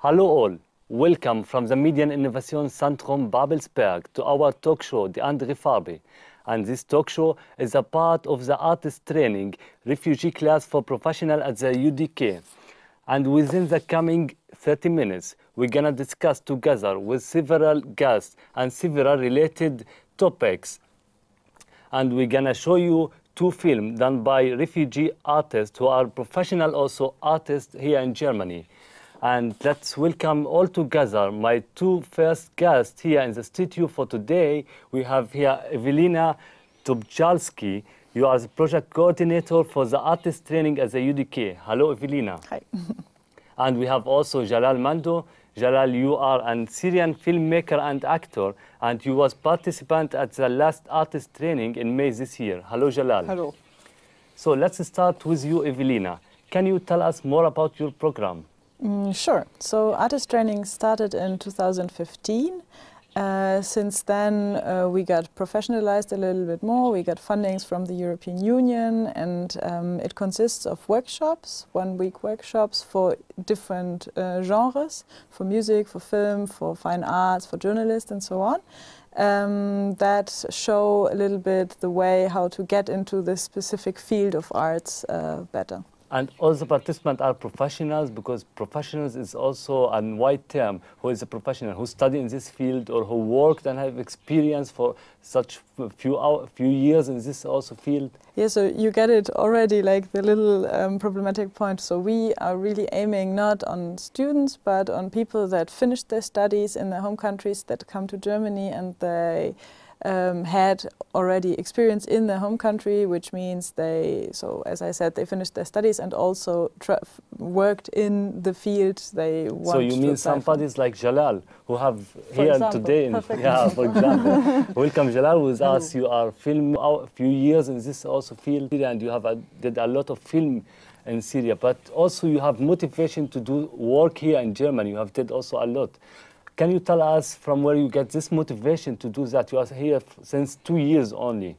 Hallo all, welcome from the Medieninnovationszentrum Babelsberg to our talk show, Die andere Farbe. And this talk show is a part of the Artist Training, Refugee Class for Professionals at the UdK. And within the coming 30 minutes, we're gonna discuss together with several guests and several related topics. And we're gonna show you two films done by refugee artists who are professional also artists here in Germany. And let's welcome all together my two first guests here in the studio for today. We have here Ewelina Tobjalski. You are the project coordinator for the artist training at the UdK. Hello, Ewelina. Hi. And we have also Jalal Mando. Jalal, you are a Syrian filmmaker and actor, and you was participant at the last artist training in May this year. Hello, Jalal. Hello. So let's start with you, Ewelina. Can you tell us more about your program? Sure. So artist training started in 2015. Since then, we got professionalized a little bit more. We got fundings from the European Union, and it consists of workshops, one-week workshops for different genres, for music, for film, for fine arts, for journalists, and so on, that show a little bit the way how to get into this specific field of arts better. And all the participants are professionals, because professionals is also a wide term. Who is a professional? Who study in this field or who worked and have experience for such few years in this also field? Yeah, so you get it already, like the little problematic point. So we are really aiming not on students, but on people that finished their studies in their home countries, that come to Germany, and they had already experience in their home country, which means they, so as I said, they finished their studies and also worked in the field they want to. So you mean somebody like Jalal, who have here example, today, yeah, for example. Welcome, Jalal, with us. You are film a few years in this also field, and you have did a lot of film in Syria, but also you have motivation to do work here in Germany. You have did also a lot. Can you tell us from where you get this motivation to do that? You are here since 2 years only.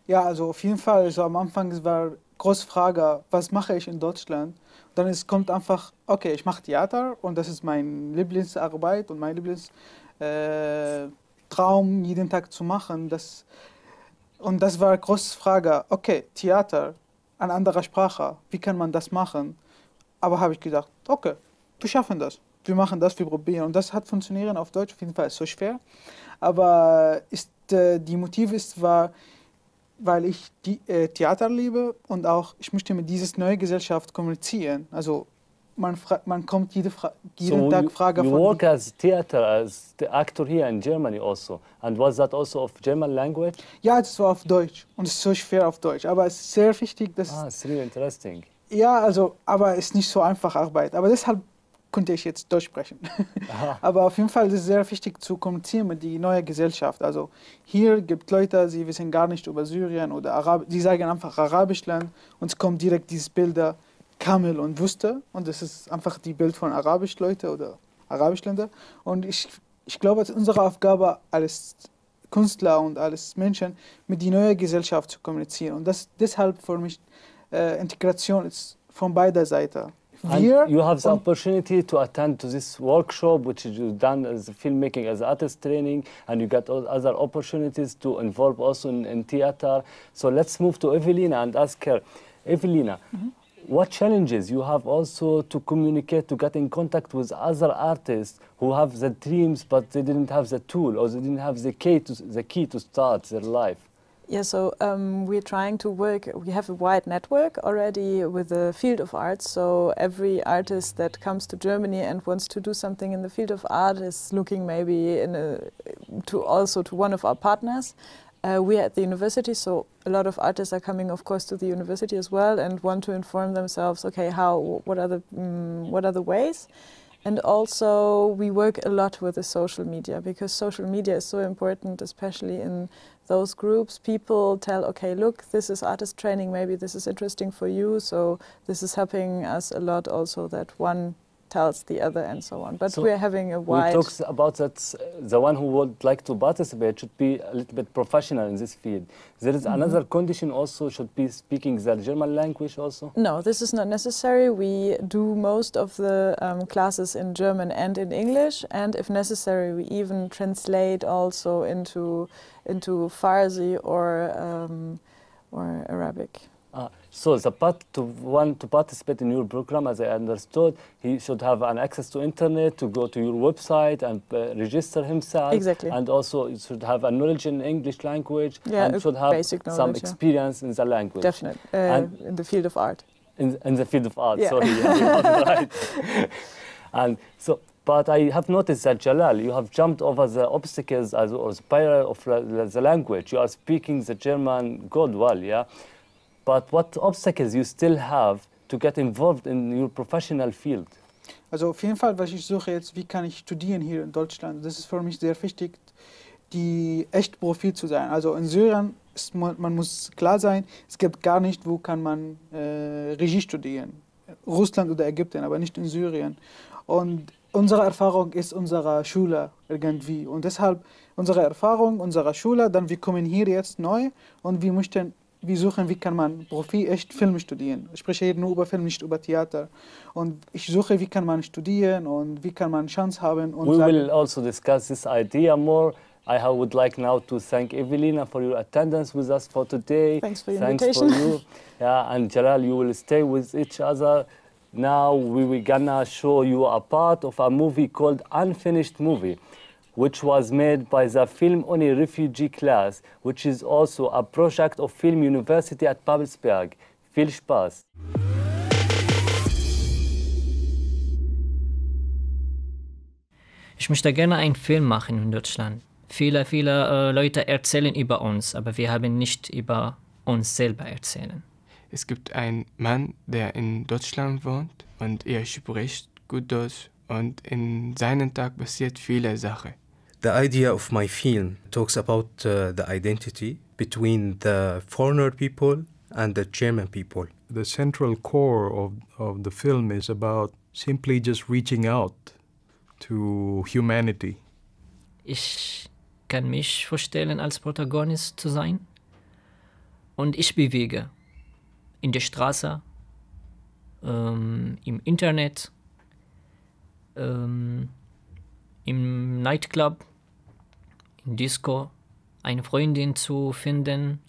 Ja, also auf jeden Fall. Also am Anfang war große Frage, was mache ich in Deutschland? Dann kommt einfach, okay, ich mache Theater und das ist meine Lieblingsarbeit und mein Lieblingstraum, jeden Tag zu machen. Und das war eine große Frage, okay, Theater, eine andere Sprache, wie kann man das machen? Aber habe ich gedacht, okay, wir schaffen das. Wir machen das, wir probieren. Und das hat funktioniert auf Deutsch, auf jeden Fall ist so schwer. Aber die Motiv war, weil ich Theater liebe und auch ich möchte mit dieser neuen Gesellschaft kommunizieren. Also man kommt jeden Tag Frage you von... You work as theater, as the actor here in Germany also. And was that also of German language? Ja, das war auf Deutsch und es ist so schwer auf Deutsch. Aber es ist sehr wichtig, dass... Ah, it's really interesting. Ja, also, aber es ist nicht so einfach Arbeit. Aber deshalb konnte ich jetzt Deutsch sprechen. Aber auf jeden Fall ist es sehr wichtig zu kommunizieren mit der neuen Gesellschaft. Also hier gibt es Leute, sie wissen gar nicht über Syrien oder Arabisch, die sagen einfach Arabischland und es kommt direkt dieses Bilder Kamel und Wüste und das ist einfach die Bild von Arabischleute oder Arabischländer. Und ich glaube, es ist unsere Aufgabe als Künstler und als Menschen mit der neuen Gesellschaft zu kommunizieren. Und deshalb für mich Integration ist von beider Seiten. And you have the opportunity to attend to this workshop, which you done as filmmaking, as artist training, and you got other opportunities to involve also in theater. So let's move to Ewelina and ask her, Ewelina, what challenges you have also to communicate, to get in contact with other artists who have the dreams, but they didn't have the tool, or they didn't have the key to start their life? Yeah, so we're trying to work, we have a wide network already with the field of arts, so every artist that comes to Germany and wants to do something in the field of art is looking maybe also to one of our partners. We're at the university, so a lot of artists are coming, of course, to the university as well and want to inform themselves, okay, what are the ways? And also we work a lot with the social media, because social media is so important, especially in those groups. People tell, okay, look, this is artist training, maybe this is interesting for you, so this is helping us a lot also, that one tells the other and so on. But So we're having a we wide... talk about that the one who would like to participate should be a little bit professional in this field. There is another condition also, should be speaking the German language also? No, this is not necessary. We do most of the classes in German and in English, and if necessary we even translate also into Farsi or Arabic. So the one to participate in your program, as I understood, he should have an access to internet, to go to your website and register himself. Exactly. And also he should have a knowledge in English language, yeah, and should have some experience in the language. Definitely, in the field of art. In the field of art, yeah. sorry, you're right. And so, but I have noticed that, Jalal, you have jumped over the obstacles or the barrier of the language. You are speaking the German good well, yeah? But what obstacles you still have to get involved in your professional field? Also auf jeden Fall, was ich suche jetzt, wie kann ich studieren hier in Deutschland? Das ist für mich sehr wichtig, die echt Profi zu sein. Also in Syrien, man muss klar sein, es gibt gar nicht, wo kann man Regie studieren. Russland oder Ägypten, aber nicht in Syrien. Und unsere Erfahrung ist unsere Schule irgendwie. Und deshalb unsere Erfahrung, unsere Schule, dann wir kommen hier jetzt neu und wir suchen, wie kann man Profi echt Film studieren. Ich spreche hier nur über Film, nicht über Theater. Und ich suche, wie kann man studieren und wie kann man Chance haben. Und we will also discuss this idea more. I would like now to thank Evelina for your attendance with us for today. Thanks for your invitation. For you. Yeah, and Jalal, you will stay with each other. Now we will gonna show you a part of a movie called Unfinished Movie, which was made by the Refugee Class, which is also a project of Filmuniversität Babelsberg. Viel Spaß! Ich möchte gerne einen Film machen in Deutschland. Viele Leute erzählen über uns, aber wir haben nicht über uns selber erzählen. Es gibt einen Mann, der in Deutschland wohnt und er spricht gut Deutsch und in seinem Tag passiert viele Sachen. The idea of my film talks about the identity between the foreigner people and the German people. The central core of the film is about simply just reaching out to humanity. Ich kann mich vorstellen, als Protagonist zu sein. Und ich bewege in der Straße, im Internet, im Nightclub, in Disco, eine Freundin zu finden,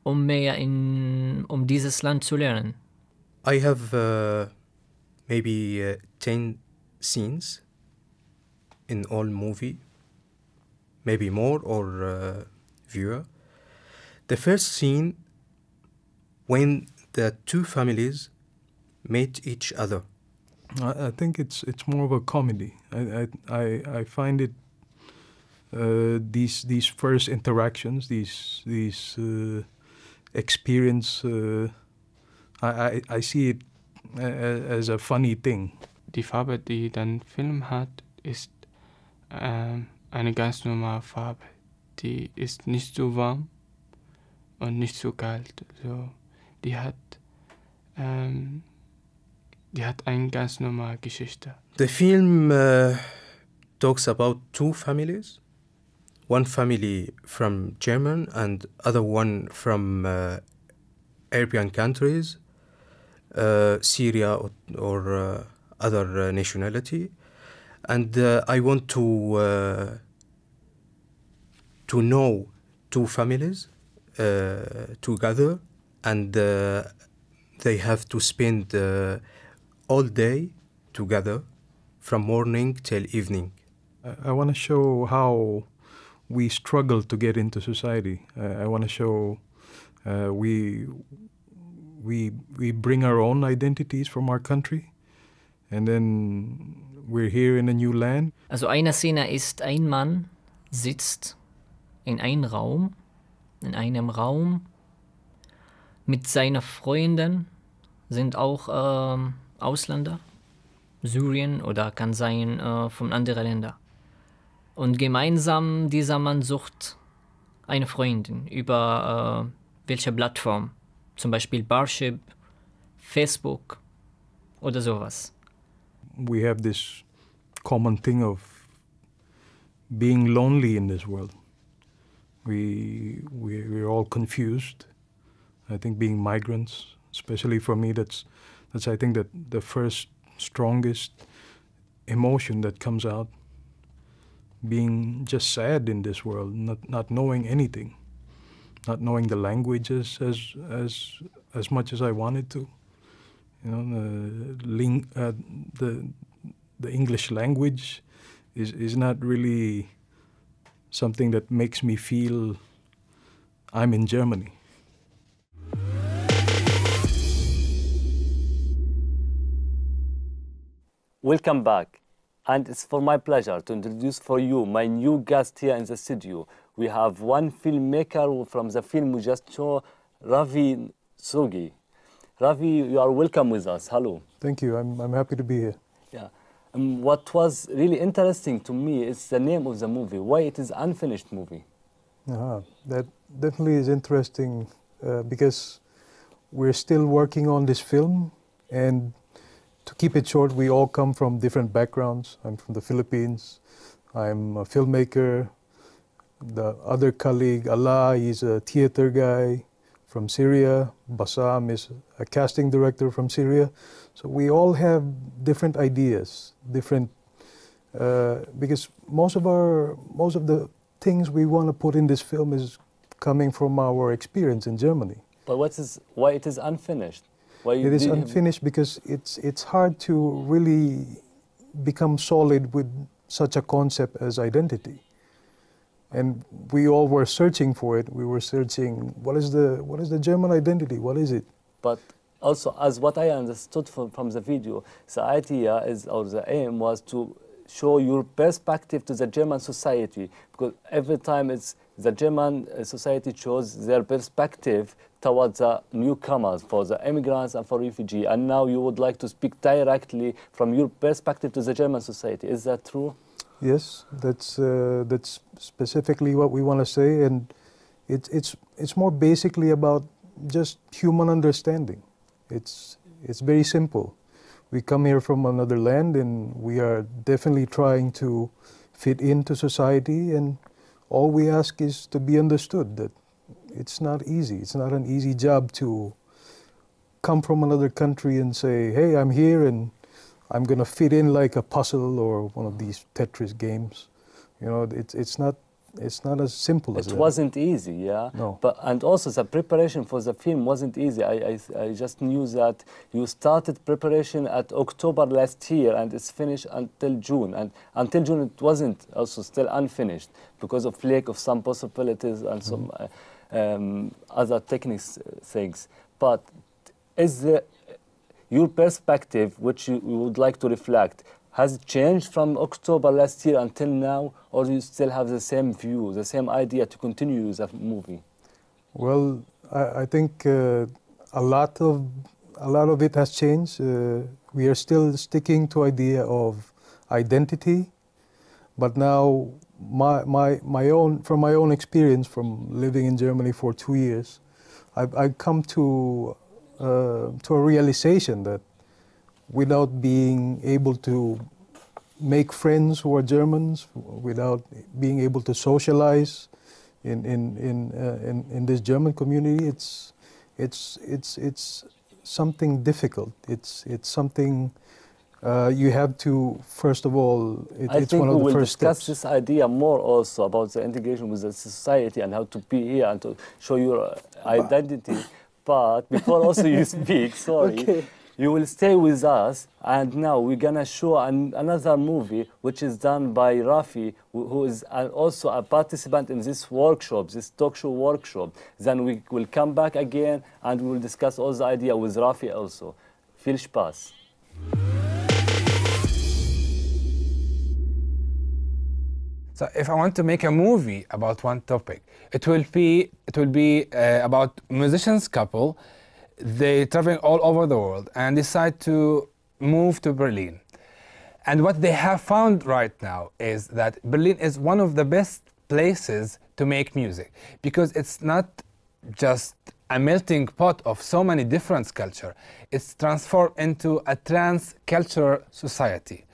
um mehr um dieses Land zu lernen. I have maybe 10 scenes in all movie, maybe more or fewer. The first scene, when the two families meet each other. I think it's more of a comedy. I find it these first interactions, these experience. I see it as a funny thing. Die Farbe, die dann Film hat, ist eine ganz normale Farbe. Die ist nicht so warm und nicht so kalt. So, die hat eine ganz normale Geschichte. The film talks about two families. One family from German and other one from Arabian countries, Syria or other nationality. And I want to know two families together, and they have to spend all day together from morning till evening. I want to show how we struggle to get into society. I want to show we bring our own identities from our country, and then we're here in a new land. Also eine Szene ist, ein Mann sitzt in einem Raum mit seinen Freunden, sind auch Ausländer, Syrien oder kann sein von anderen Ländern. Und gemeinsam dieser Mann sucht eine Freundin über welche Plattform, zum Beispiel Barship, Facebook oder sowas. we have this common thing of being lonely in this world. We're all confused. I think being migrants, especially for me, that's I think that the first strongest emotion that comes out. Being just sad in this world, not knowing anything, not knowing the languages as much as I wanted to. You know, the English language is not really something that makes me feel I'm in Germany. Welcome back. And it's for my pleasure to introduce for you my new guest here in the studio. We have one filmmaker from the film just show, Ravi Sogi. Ravi, you are welcome with us. Hello. Thank you. I'm happy to be here. Yeah. What was really interesting to me is the name of the movie. Why it is unfinished movie? That definitely is interesting because we're still working on this film, and to keep it short, we all come from different backgrounds. I'm from the Philippines. I'm a filmmaker. The other colleague, Allah, he's a theater guy from Syria. Bassam is a casting director from Syria. So we all have different ideas, different, because most of the things we want to put in this film is coming from our experience in Germany. But why it is unfinished? It is unfinished because it's hard to really become solid with such a concept as identity. And we all were searching for it. We were searching, what is the German identity? What is it? But also, as what I understood from the video, the idea is, or the aim was to show your perspective to the German society, because every time it's the German society shows their perspective towards the newcomers, for the immigrants and for refugees. And now you would like to speak directly from your perspective to the German society. Is that true? Yes, that's specifically what we want to say, and it's more basically about just human understanding. It's very simple. We come here from another land, and we are definitely trying to fit into society, and all we ask is to be understood, that it's not easy. It's not an easy job to come from another country and say, hey, I'm here and I'm going to fit in like a puzzle or one of these Tetris games. You know, it's not as simple as that. It wasn't easy, yeah? No. And also the preparation for the film wasn't easy. I just knew that you started preparation at October last year and it's finished until June. And until June it wasn't also still unfinished because of lack of some possibilities and some other techniques things. But is your perspective, which you would like to reflect, has it changed from October last year until now, or do you still have the same view, the same idea to continue the movie? Well, I think a lot of it has changed. We are still sticking to idea of identity, but now from my own experience from living in Germany for 2 years, I've come to a realization that without being able to make friends who are Germans, without being able to socialize in this German community, it's something difficult. It's something you have to, first of all, it's one of the first steps. I think we will discuss this idea more also about the integration with the society and how to be here and to show your identity. But before also you speak, sorry. Okay. You will stay with us, and now we're gonna show another movie which is done by Rafi, who is also a participant in this workshop, this talk show workshop. Then we will come back again and we will discuss all the idea with Rafi also. Viel Spaß. So if I want to make a movie about one topic, it will be about musicians couple. They travel all over the world and decide to move to Berlin. And what they have found right now is that Berlin is one of the best places to make music, because it's not just a melting pot of so many different cultures. It's transformed into a trans-cultural society.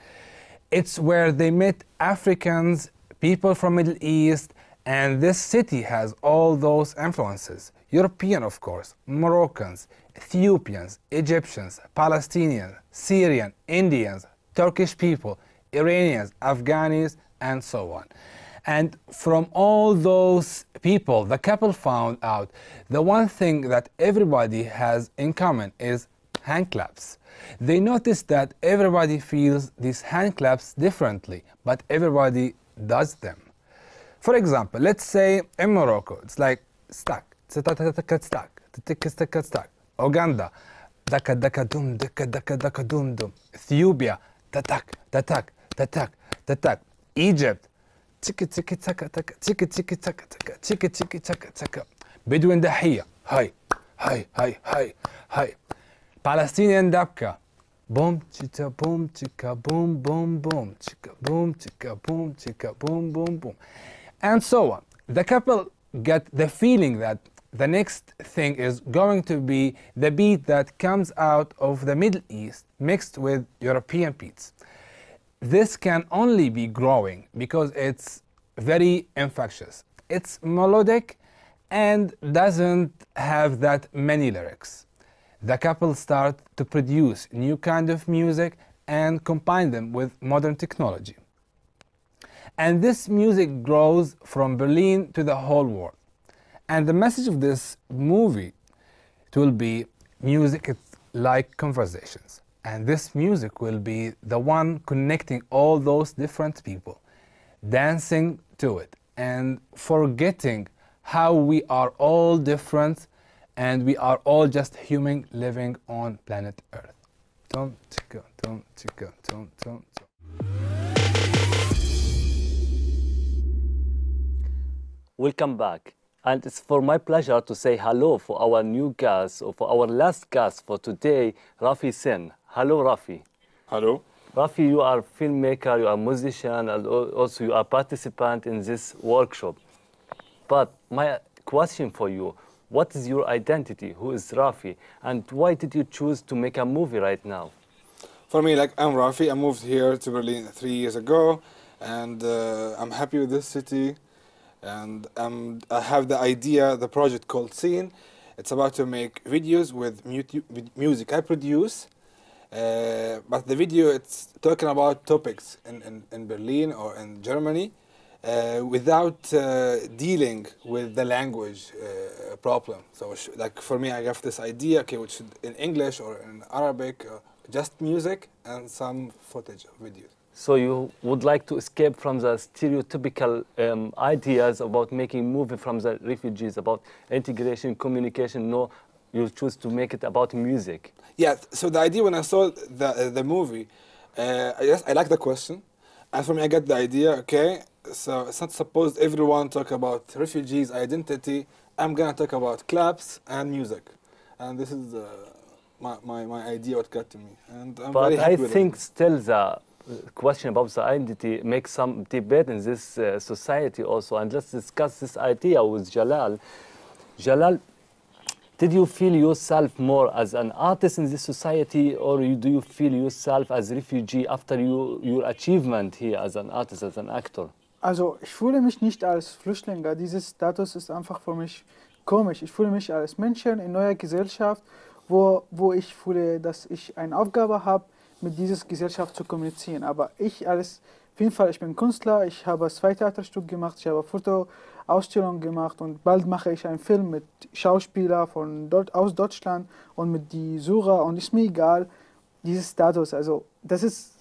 It's where they met Africans, people from Middle East, and this city has all those influences. European, of course, Moroccans, Ethiopians, Egyptians, Palestinians, Syrian, Indians, Turkish people, Iranians, Afghans, and so on. And from all those people, the couple found out the one thing that everybody has in common is hand claps. They noticed that everybody feels these hand claps differently, but everybody does them. For example, let's say in Morocco, it's like stack, stack, stack. Uganda, daka daka dum, daka daka daka dum dum. Ethiopia, tatak, tatak, tatak, tatak. Egypt, tiki tiki taka taka, tiki tiki taka taka, tiki tiki taka taka. Bedouin dahiya, hi, hi, hi, hi, hi. Palestinian dabka, boom, chika, boom, boom, boom, chika, boom, chika, boom, boom, boom. And so on. The couple get the feeling that the next thing is going to be the beat that comes out of the Middle East mixed with European beats. This can only be growing because it's very infectious. It's melodic and doesn't have that many lyrics. The couple start to produce new kind of music and combine them with modern technology. And this music grows from Berlin to the whole world. And the message of this movie, it will be music is like conversations. And this music will be the one connecting all those different people, dancing to it and forgetting how we are all different and we are all just human living on planet Earth. Tom, chika, tom, chika, tom, tom, tom. Welcome back. And it's for my pleasure to say hello for our new guest, or for our last guest for today, Rafi Sen. Hello, Rafi. Hello. Rafi, you are a filmmaker, you are a musician, and also you are a participant in this workshop. But my question for you, what is your identity? Who is Rafi? And why did you choose to make a movie right now? For me, like, I'm Rafi. I moved here to Berlin 3 years ago, and I'm happy with this city. And I have the idea, the project called Scene. It's about to make videos with music I produce, but the video, it's talking about topics in Berlin or in Germany without dealing with the language problem. So like for me, I have this idea, okay, which in English or in Arabic, just music and some footage of videos. So you would like to escape from the stereotypical ideas about making movie from the refugees, about integration, communication. No, you choose to make it about music. Yeah, so the idea when I saw the movie, I like the question. And for me, I got the idea, okay, so it's not supposed everyone talk about refugees, identity. I'm going to talk about claps and music. And this is my idea, what got to me. And I'm very happy with it. I think still the question about the identity makes some debate in this society also. And let's discuss this idea with Jalal. Jalal, did you feel yourself more as an artist in this society, or do you feel yourself as a refugee after your achievement here as an artist, as an actor? Also ich fühle mich nicht als Flüchtling. Dieses Status ist einfach für mich komisch. Ich fühle mich als Menschen in neuer Gesellschaft, wo ich fühle, dass ich eine Aufgabe habe, mit dieser Gesellschaft zu kommunizieren. Aber ich auf jeden Fall, ich bin Künstler, ich habe 2 Theaterstücke gemacht, ich habe Fotoausstellungen gemacht und bald mache ich einen Film mit Schauspielern aus Deutschland und mit die Syrer und ist mir egal, dieses Status. Also das ist,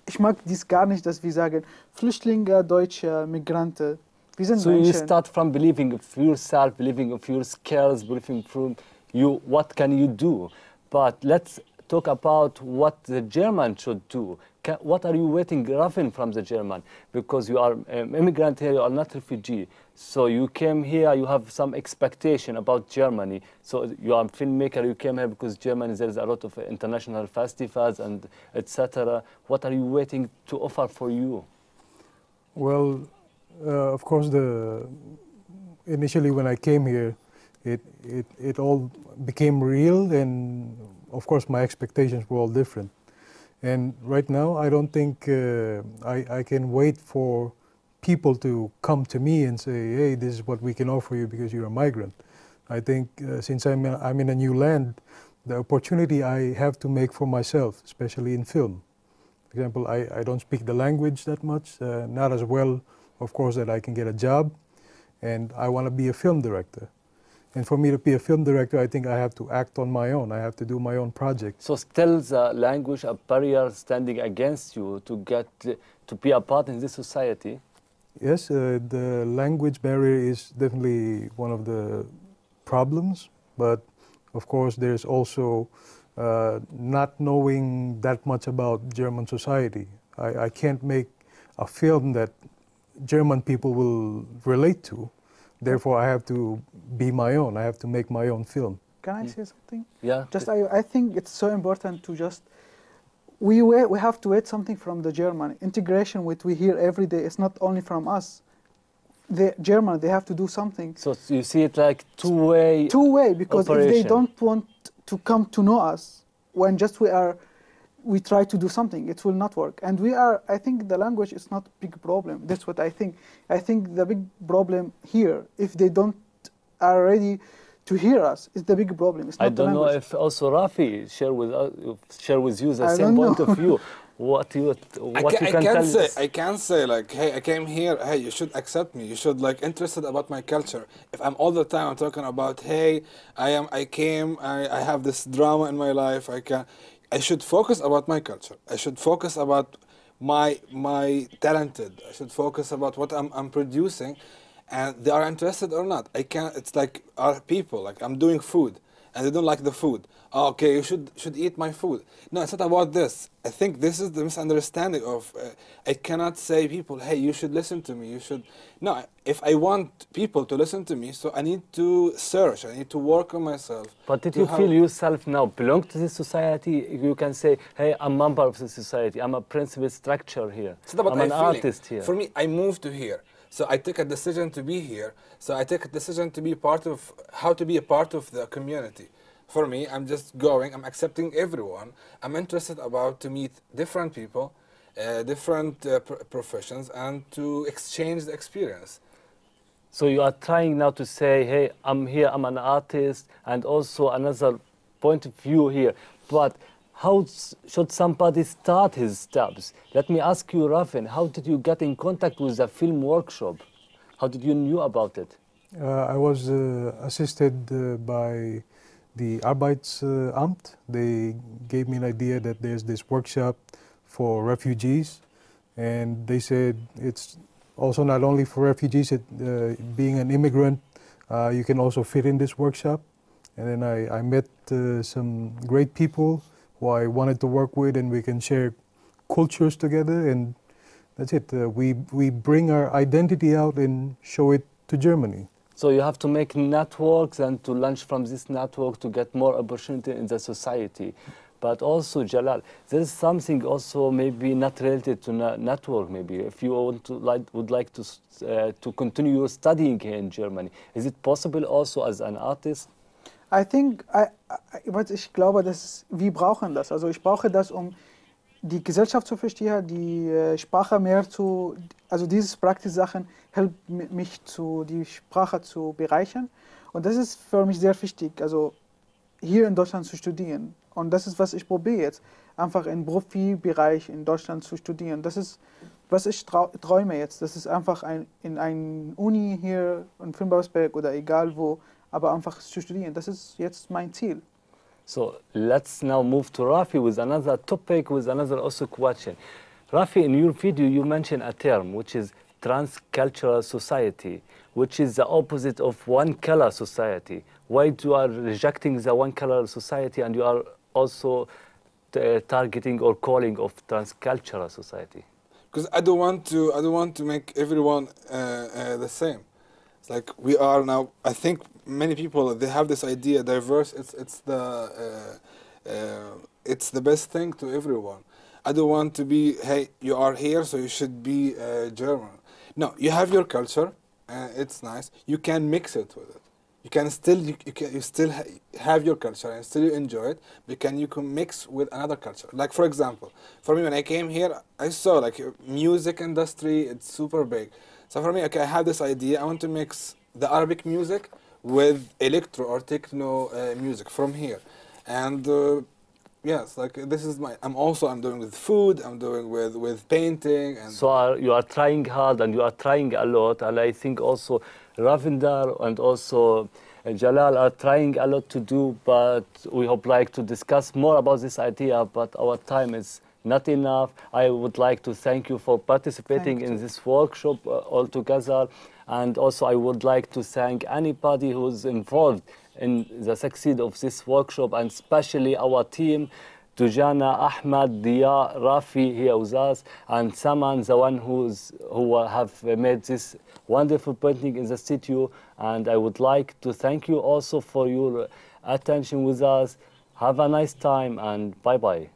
ich mag dies gar nicht, dass wir sagen, Flüchtlinge, Deutsche, Migranten. Wir sind Menschen. You start from believing of yourself, believing of your skills, believing from you, what can you do? But let's talk about what the German should do. What are you waiting, Rafi, from the German? Because you are an immigrant here, you are not refugee. So you came here, you have some expectation about Germany. So you are a filmmaker, you came here because Germany, there is a lot of international festivals and etc. What are you waiting to offer for you? Well, of course, initially when I came here, it all became real, and of course my expectations were all different. And right now I don't think I can wait for people to come to me and say, hey, this is what we can offer you because you're a migrant. I think since I'm in a new land, the opportunity I have to make for myself, especially in film. For example, I don't speak the language that much, not as well, of course, that I can get a job, and I want to be a film director. And for me to be a film director, I think I have to act on my own. I have to do my own project. So still the language a barrier standing against you to get to be a part in this society? Yes, the language barrier is definitely one of the problems, but of course there's also not knowing that much about German society. I can't make a film that German people will relate to. Therefore, I have to be my own. I have to make my own film. Can I say something? Yeah. Just I think it's so important to just we have to wait something from the German integration. What we hear every day is not only from us. The German, they have to do something. So you see it like two-way. Two-way, because operation. if they don't want to come to know us, when just we try to do something, it will not work. And I think the language is not a big problem. That's what I think. I think the big problem here, if they are ready to hear us, is the big problem. It's not I don't know if also Rafi share with you the same point of view. What you can tell us? I can't say like, hey, I came here, hey, you should accept me. You should like interested about my culture. If I'm all the time I'm talking about, hey, I have this drama in my life, I should focus about my culture. I should focus about my talented. I should focus about what I'm producing, and they are interested or not. It's like our people, like I'm doing food, and they don't like the food. Oh, okay, you should eat my food. No, it's not about this. I think this is the misunderstanding of, I cannot say people, hey, you should listen to me, you should. No, if I want people to listen to me, so I need to search, I need to work on myself. But did you feel yourself now belong to this society? You can say, hey, I'm a member of the society, I'm a principal structure here, I'm an artist here. For me, I moved to here. So I took a decision to be here. So I take a decision to be how to be a part of the community. For me, I'm just going, I'm accepting everyone. I'm interested to meet different people, different professions, and to exchange the experience. So you are trying now to say, hey, I'm here, I'm an artist, and also another point of view here. But how should somebody start his steps? Let me ask you, Rafin, how did you get in contact with the film workshop? How did you know about it? I was assisted by the Arbeitsamt. They gave me an idea that there's this workshop for refugees, and they said it's also not only for refugees, being an immigrant, you can also fit in this workshop. And then I met some great people who I wanted to work with, and we can share cultures together, and that's it. We bring our identity out and show it to Germany. So you have to make networks and to launch from this network to get more opportunity in the society. But also, Jalal, there is something also maybe not related to network. Maybe if you would like to continue studying here in Germany, is it possible also as an artist? I think, ich glaube, wir brauchen das. Also ich brauche das, die Gesellschaft zu verstehen, die Sprache mehr also diese praktische Sachen helfen mich die Sprache zu bereichern. Und das ist für mich sehr wichtig, also hier in Deutschland zu studieren. Und das ist, was ich probiere jetzt, einfach im Profibereich in Deutschland zu studieren. Das ist, was ich träume jetzt. Das ist einfach in einer Uni hier in Filmuniversität oder egal wo, aber einfach zu studieren. Das ist jetzt mein Ziel. So let's now move to Rafi with another topic, with another also question. Rafi, in your video you mentioned a term which is transcultural society, which is the opposite of one-color society. Why you are rejecting the one-color society and you are also targeting or calling of transcultural society? Because I don't want to make everyone the same. It's like we are now. I think many people, they have this idea diverse. It's the best thing to everyone. I don't want to be, hey, you are here, so you should be German. No, you have your culture. It's nice. You can mix it with it. you can still have your culture and still you enjoy it, but you can mix with another culture. Like for example, for me when I came here, I saw like music industry, it's super big. So for me, okay, I have this idea. I want to mix the Arabic music with electro or techno music from here, and yes, like this is I'm doing with food. I'm doing with painting. And so you are trying hard and you are trying a lot. And I think also Ravinder and also Jalal are trying a lot to do. But we hope like to discuss more about this idea. But our time is not enough. I would like to thank you for participating in this workshop altogether. And also I would like to thank anybody who's involved in the succeed of this workshop, and especially our team, Tujana, Ahmad, Dia, Rafi here with us, and Saman, the one who have made this wonderful painting in the studio. And I would like to thank you also for your attention with us. Have a nice time and bye-bye.